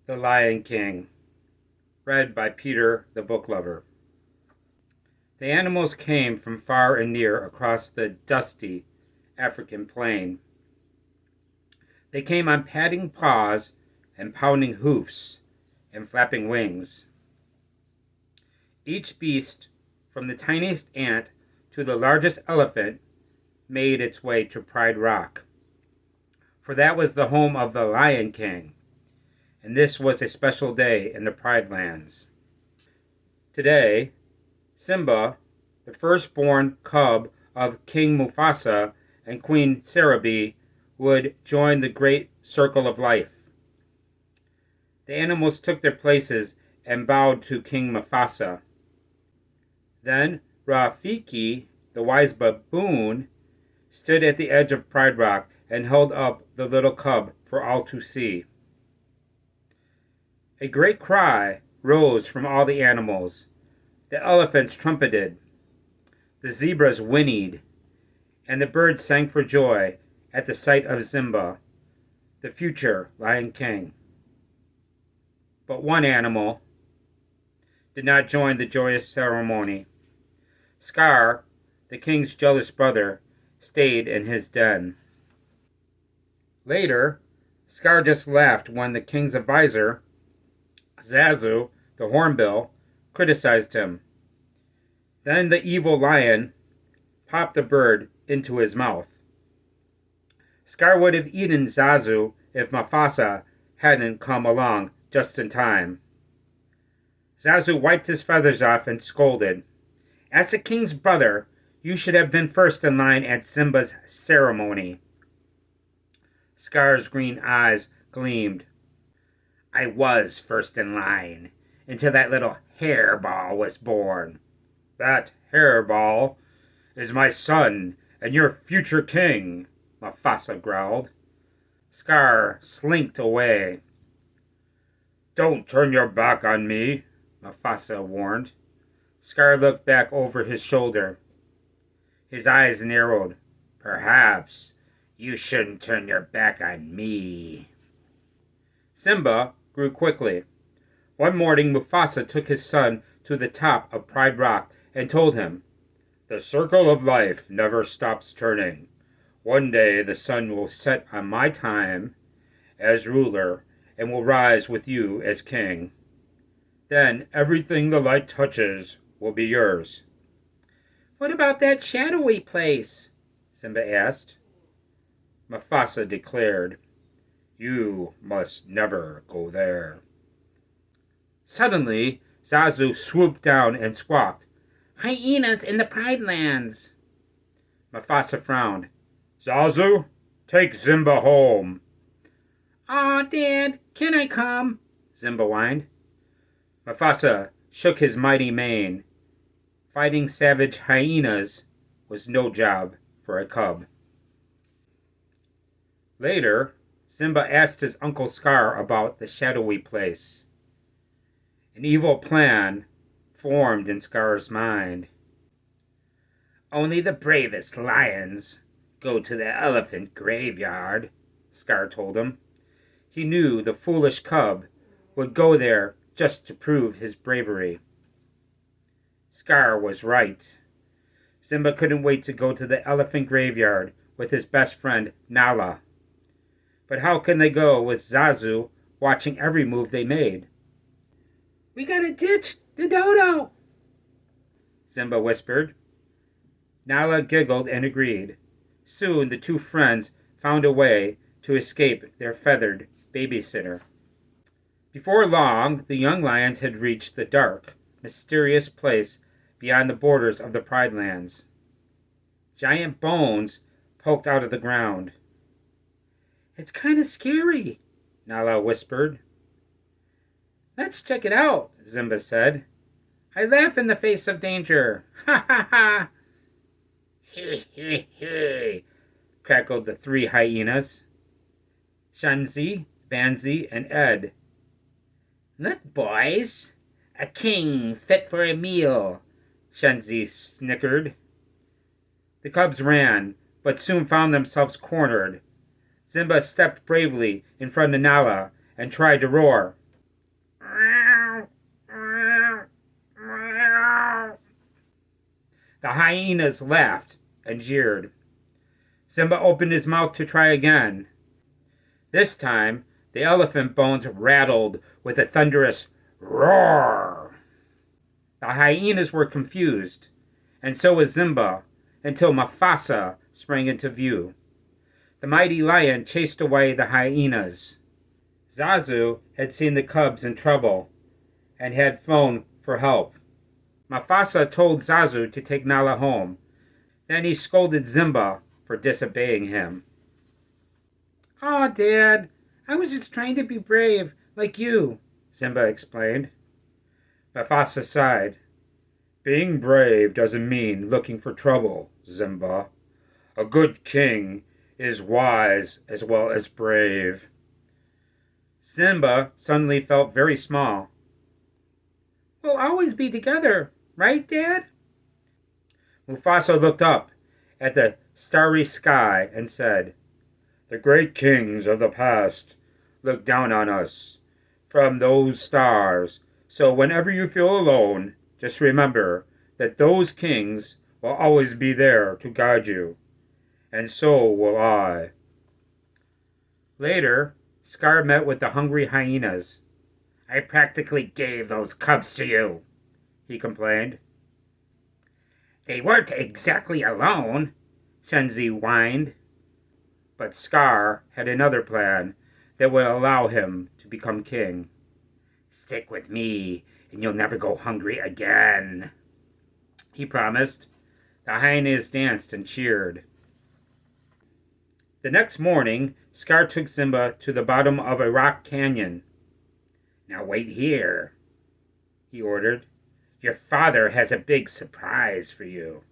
The Lion King, read by Peter the Booklover. The animals came from far and near across the dusty African plain. They came on padding paws and pounding hoofs and flapping wings. Each beast, from the tiniest ant to the largest elephant, made its way to Pride Rock, for that was the home of the Lion King, and this was a special day in the Pride Lands. Today, Simba, the firstborn cub of King Mufasa and Queen Sarabi, would join the great circle of life. The animals took their places and bowed to King Mufasa. Then Rafiki, the wise baboon, stood at the edge of Pride Rock and held up the little cub for all to see. A great cry rose from all the animals. The elephants trumpeted, the zebras whinnied, and the birds sang for joy at the sight of Simba, the future Lion King. But one animal did not join the joyous ceremony. Scar, the king's jealous brother, stayed in his den. Later, Scar just laughed when the king's advisor, Zazu, the hornbill, criticized him. Then the evil lion popped the bird into his mouth. Scar would have eaten Zazu if Mufasa hadn't come along just in time. Zazu wiped his feathers off and scolded, "As the king's brother, you should have been first in line at Simba's ceremony." Scar's green eyes gleamed. "I was first in line until that little hairball was born." "That hairball is my son and your future king," Mufasa growled. Scar slinked away. "Don't turn your back on me," Mufasa warned. Scar looked back over his shoulder. His eyes narrowed. "Perhaps you shouldn't turn your back on me." Simba grew quickly. One morning, Mufasa took his son to the top of Pride Rock and told him, "The circle of life never stops turning. One day the sun will set on my time as ruler and will rise with you as king. Then everything the light touches will be yours." "What about that shadowy place?" Simba asked. Mufasa declared, "You must never go there." Suddenly, Zazu swooped down and squawked, "Hyenas in the Pride Lands!" Mufasa frowned. "Zazu, take Simba home." "Aw, Dad, can I come?" Simba whined. Mufasa shook his mighty mane. Fighting savage hyenas was no job for a cub. Later, Simba asked his Uncle Scar about the shadowy place. An evil plan formed in Scar's mind. "Only the bravest lions go to the elephant graveyard," Scar told him. He knew the foolish cub would go there just to prove his bravery. Scar was right. Simba couldn't wait to go to the elephant graveyard with his best friend Nala. But how can they go with Zazu watching every move they made? "We gotta ditch the dodo," Simba whispered. Nala giggled and agreed. Soon the two friends found a way to escape their feathered babysitter. Before long, the young lions had reached the dark, mysterious place beyond the borders of the Pride Lands. Giant bones poked out of the ground. "It's kind of scary," Nala whispered. "Let's check it out," Simba said. "I laugh in the face of danger. Ha ha ha!" "He he he!" cackled the three hyenas. Shanzi, Banzi, and Ed. "Look, boys, a king fit for a meal," Shanzi snickered. The cubs ran, but soon found themselves cornered. Simba stepped bravely in front of Nala and tried to roar. The hyenas laughed and jeered. Simba opened his mouth to try again. This time, the elephant bones rattled with a thunderous roar. The hyenas were confused, and so was Simba, until Mufasa sprang into view. The mighty lion chased away the hyenas. Zazu had seen the cubs in trouble and had phoned for help. Mufasa told Zazu to take Nala home. Then he scolded Simba for disobeying him. "Aw, Dad, I was just trying to be brave, like you," Simba explained. Mufasa sighed. "Being brave doesn't mean looking for trouble, Simba. A good king is wise as well as brave." Simba suddenly felt very small. "We'll always be together, right, Dad?" Mufasa looked up at the starry sky and said, "The great kings of the past look down on us from those stars, so whenever you feel alone, just remember that those kings will always be there to guide you, and so will I." Later, Scar met with the hungry hyenas. "I practically gave those cubs to you," he complained. "They weren't exactly alone," Shenzi whined. But Scar had another plan that would allow him to become king. "Stick with me, and you'll never go hungry again," he promised. The hyenas danced and cheered. The next morning, Scar took Simba to the bottom of a rock canyon. "Now wait here," he ordered. "Your father has a big surprise for you."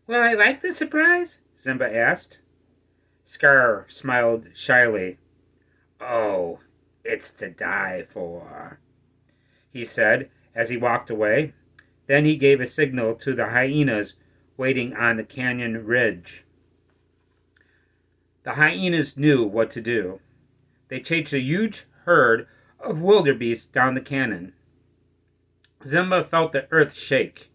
"Will I like the surprise?" Simba asked. Scar smiled shyly. "Oh, it's to die for," he said as he walked away. Then he gave a signal to the hyenas waiting on the canyon ridge. The hyenas knew what to do. They chased a huge herd of wildebeest down the canyon. Simba felt the earth shake.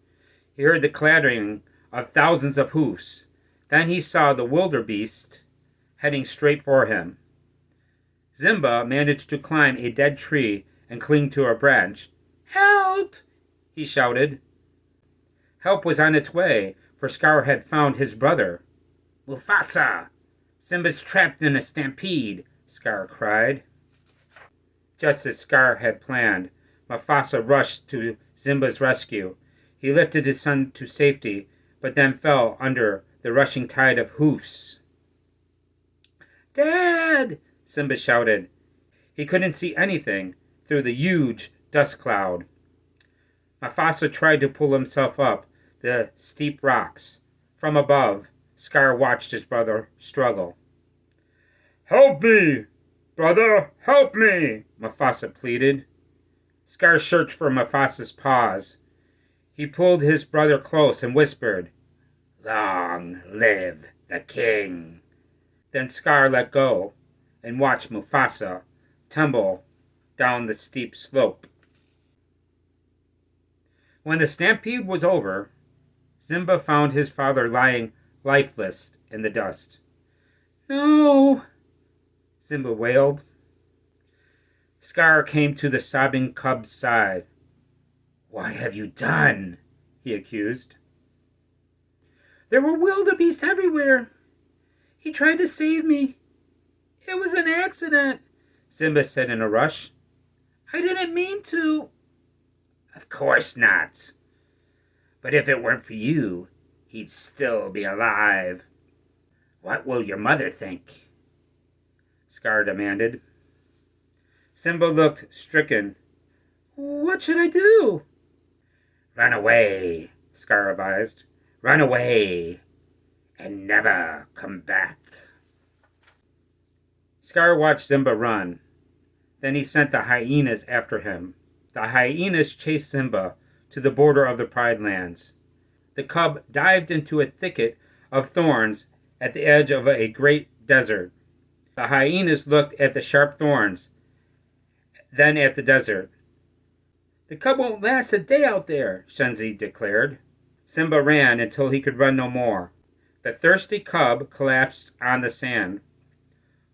He heard the clattering of thousands of hoofs. Then he saw the wildebeest heading straight for him. Simba managed to climb a dead tree and cling to a branch. "Help!" he shouted. Help was on its way, for Scar had found his brother. "Mufasa! Simba's trapped in a stampede," Scar cried. Just as Scar had planned, Mufasa rushed to Simba's rescue. He lifted his son to safety, but then fell under the rushing tide of hoofs. "Dad!" Simba shouted. He couldn't see anything through the huge dust cloud. Mufasa tried to pull himself up the steep rocks. From above, Scar watched his brother struggle. "Help me! Brother, help me!" Mufasa pleaded. Scar searched for Mufasa's paws. He pulled his brother close and whispered, "Long live the king." Then Scar let go and watched Mufasa tumble down the steep slope. When the stampede was over, Simba found his father lying lifeless in the dust. "No," Simba wailed. Scar came to the sobbing cub's side. "What have you done?" he accused. "There were wildebeest everywhere. He tried to save me. It was an accident," Simba said in a rush. "I didn't mean to." "Of course not. But if it weren't for you, he'd still be alive. What will your mother think?" Scar demanded. Simba looked stricken. "What should I do?" "Run away," Scar advised. "Run away and never come back." Scar watched Simba run. Then he sent the hyenas after him. The hyenas chased Simba to the border of the Pride Lands. The cub dived into a thicket of thorns at the edge of a great desert. The hyenas looked at the sharp thorns, then at the desert. "The cub won't last a day out there," Shenzi declared. Simba ran until he could run no more. The thirsty cub collapsed on the sand.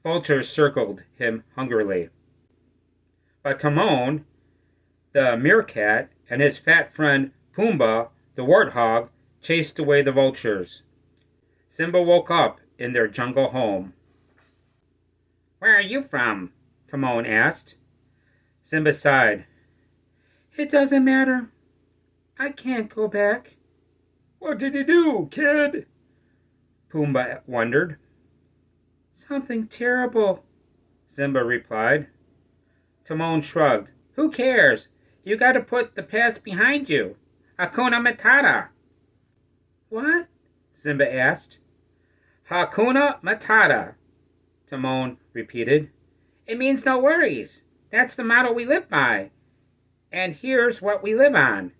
Vultures circled him hungrily. But Timon, the meerkat, and his fat friend Pumbaa, the warthog, chased away the vultures. Simba woke up in their jungle home. "Where are you from?" Timon asked. Simba sighed. "It doesn't matter. I can't go back." "What did you do, kid?" Pumbaa wondered. "Something terrible," Simba replied. Timon shrugged. "Who cares? You got to put the past behind you. Hakuna Matata." "What?" Simba asked. "Hakuna Matata," Timon repeated. "It means no worries. That's the motto we live by. And here's what we live on."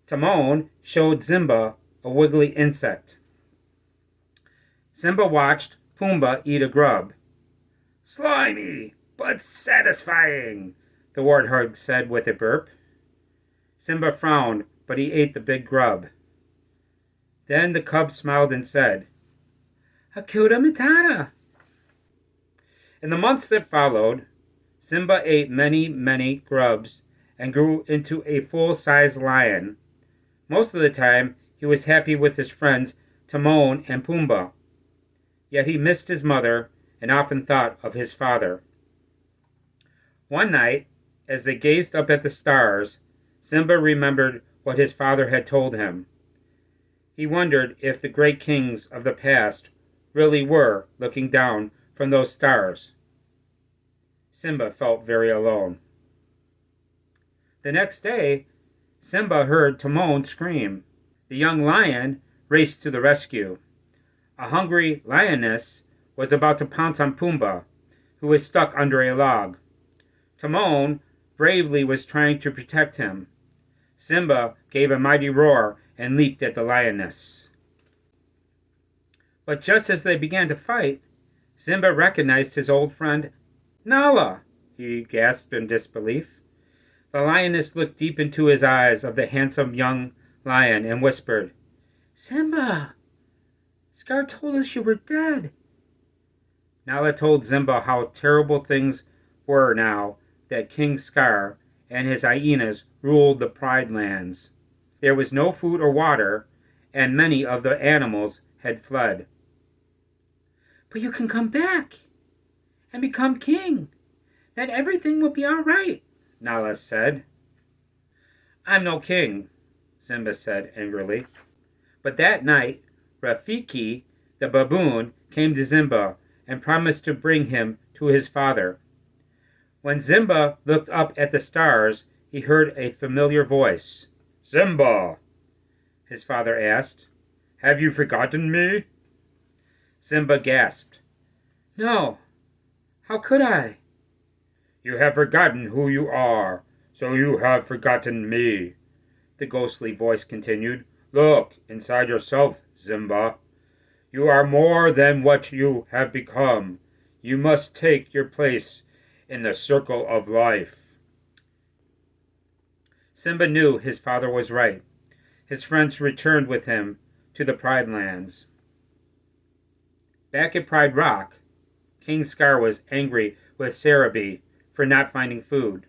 Timon showed Simba a wiggly insect. Simba watched Pumbaa eat a grub. "Slimy, but satisfying," the warthog said with a burp. Simba frowned, but he ate the big grub. Then the cub smiled and said, "Hakuna Matata." In the months that followed, Simba ate many, many grubs and grew into a full-size lion. Most of the time, he was happy with his friends Timon and Pumbaa. Yet he missed his mother and often thought of his father. One night, as they gazed up at the stars, Simba remembered what his father had told him. He wondered if the great kings of the past really were looking down from those stars. Simba felt very alone. The next day, Simba heard Timon scream. The young lion raced to the rescue. A hungry lioness was about to pounce on Pumbaa, who was stuck under a log. Timon bravely was trying to protect him. Simba gave a mighty roar and leaped at the lioness. But just as they began to fight, Simba recognized his old friend Nala. He gasped in disbelief. The lioness looked deep into his eyes of the handsome young lion and whispered, "Simba, Scar told us you were dead." Nala told Simba how terrible things were now that King Scar and his hyenas ruled the Pride Lands. There was no food or water, and many of the animals had fled. "But you can come back and become king. Then everything will be all right," Nala said. "I'm no king," Simba said angrily. But that night, Rafiki, the baboon, came to Simba and promised to bring him to his father. When Simba looked up at the stars, he heard a familiar voice. "Simba," his father asked, "have you forgotten me?" Simba gasped. "No, how could I?" "You have forgotten who you are, so you have forgotten me," the ghostly voice continued. "Look inside yourself, Simba. You are more than what you have become. You must take your place in the circle of life." Simba knew his father was right. His friends returned with him to the Pride Lands. Back at Pride Rock, King Scar was angry with Sarabi for not finding food.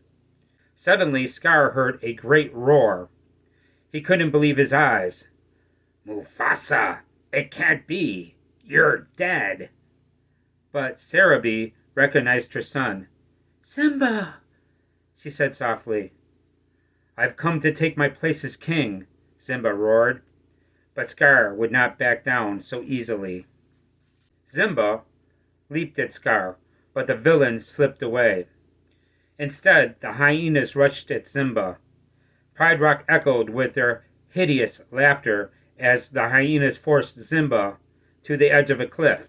Suddenly, Scar heard a great roar. He couldn't believe his eyes. "Mufasa, it can't be. You're dead." But Sarabi recognized her son. "Simba," she said softly. "I've come to take my place as king," Simba roared. But Scar would not back down so easily. Simba leaped at Scar, but the villain slipped away. Instead, the hyenas rushed at Simba. Pride Rock echoed with their hideous laughter as the hyenas forced Simba to the edge of a cliff.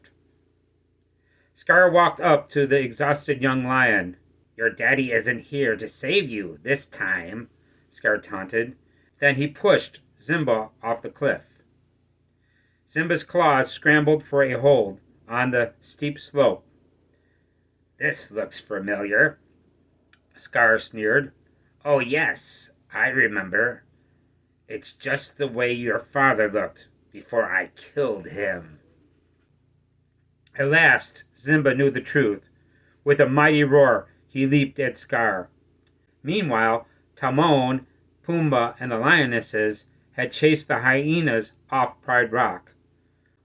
Scar walked up to the exhausted young lion. "Your daddy isn't here to save you this time," Scar taunted. Then he pushed Simba off the cliff. Simba's claws scrambled for a hold on the steep slope. "This looks familiar," Scar sneered. "Oh yes, I remember. It's just the way your father looked before I killed him." At last, Simba knew the truth. With a mighty roar, he leaped at Scar. Meanwhile, Timon, Pumbaa, and the lionesses had chased the hyenas off Pride Rock.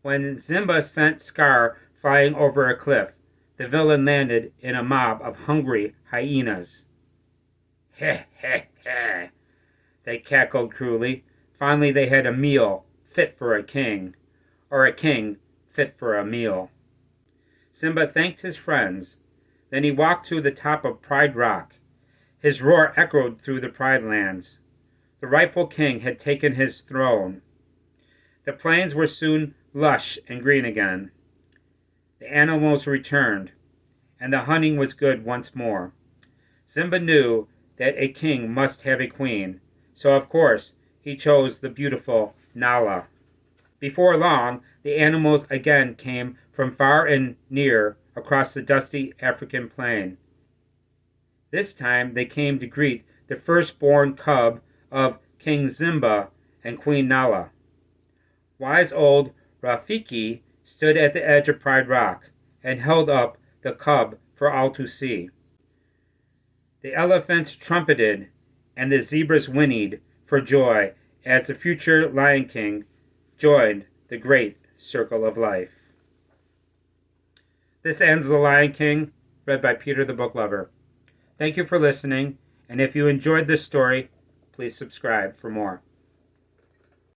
When Simba sent Scar flying over a cliff, the villain landed in a mob of hungry hyenas. "Heh, heh, heh," they cackled cruelly. Finally they had a meal fit for a king, or a king fit for a meal. Simba thanked his friends. Then he walked to the top of Pride Rock. His roar echoed through the Pride Lands. The rightful king had taken his throne. The plains were soon lush and green again. The animals returned, and the hunting was good once more. Simba knew that a king must have a queen, so of course he chose the beautiful Nala. Before long, the animals again came from far and near across the dusty African plain. This time they came to greet the firstborn cub of King Simba and Queen Nala. Wise old Rafiki stood at the edge of Pride Rock and held up the cub for all to see. The elephants trumpeted and the zebras whinnied for joy as the future Lion King joined the great circle of life. This ends The Lion King, read by Peter the Booklover. Thank you for listening, and if you enjoyed this story, please subscribe for more.